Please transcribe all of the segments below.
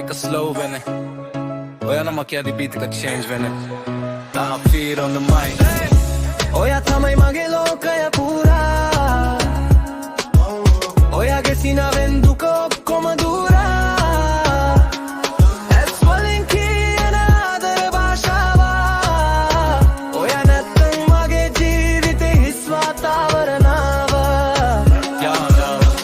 එක slow වෙන ඔයනම කියදි beat එක change වෙන Top feet on the mic ඔයා තමයි මගේ ලෝකය පුරා ඔයාගේ සිනාවෙන් දුක ඔක්කොම දුරා ඇස් වලින් කියන ආදර භාෂාව ඔයා නැත්තම් මගේ ජීවිතේ හිස් වාතාවරණාව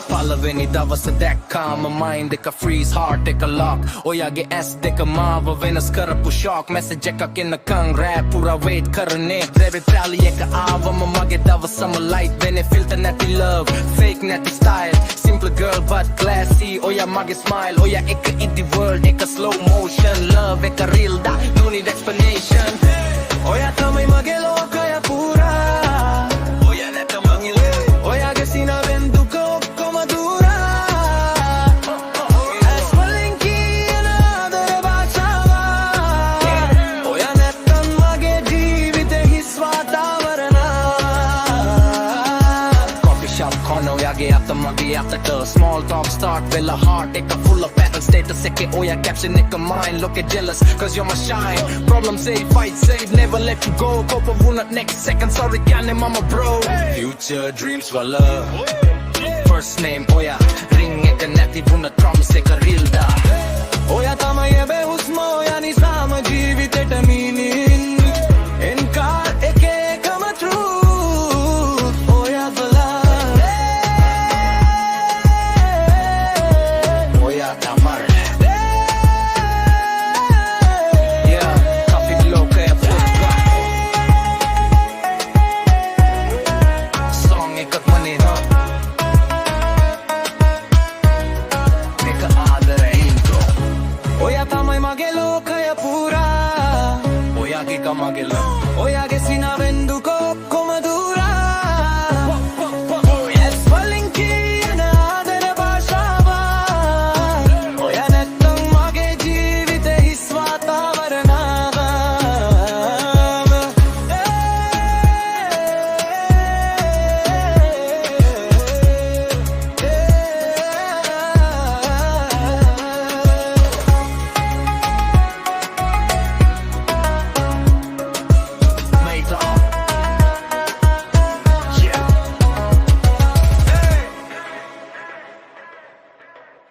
පළවෙනි දවස දැක්කාම mind එක freeze heart එක lock ඔයාගේ ඇස් දෙක මාව වෙනස් කරපු shock message එකක් එන්නකන් rap පුරා wait කරන්නේ baby rally එක ආවම මගේ දවසම light වෙන්නේ filter නැති love fake නැති style simple girl but classy ඔයා මගේ smile ඔයා එක in the world එක slow motion love එක real da no need explanation ඔයා තමයි මගේ ලෝකය පුරා ඔයා නැත්තම් මගේ ඔයාගේ සිනාවෙන් දුක ඔක්කොම දුරා ඇස් වලින් කියන ආදර භාෂාව ඔයා නැත්තම් මගේ ජීවිතේ හිස් වාතාවරණාව coffee shop corner ඔයාගේ අත මගේ අතට small talk start වෙලා heart එක full of pattern status එකේ ඔයා caption එක mine look at jealous cause you're my shine problem save fight save never let you go cope වුණත් next second sorry කියන්නේ mama bro future dreams for love first name ඔයා ring එක නැති වුණත් promise එක real da ඔයා තමයි එබේ හුස්ම ඔයා නිසාම ජීවිතේට meaning එන්කාර එකම truth ඔයා බලන්න ඔයා තමයි yeah coffee ලෝකය පුරා song එකක් මනේ no මේක ආදරේ intro ඔයා තමයි මගේ ලෝකය පුරා ඔයාගේ කමගේ ලෝ ඔයාගේ සිනාවෙන් දුක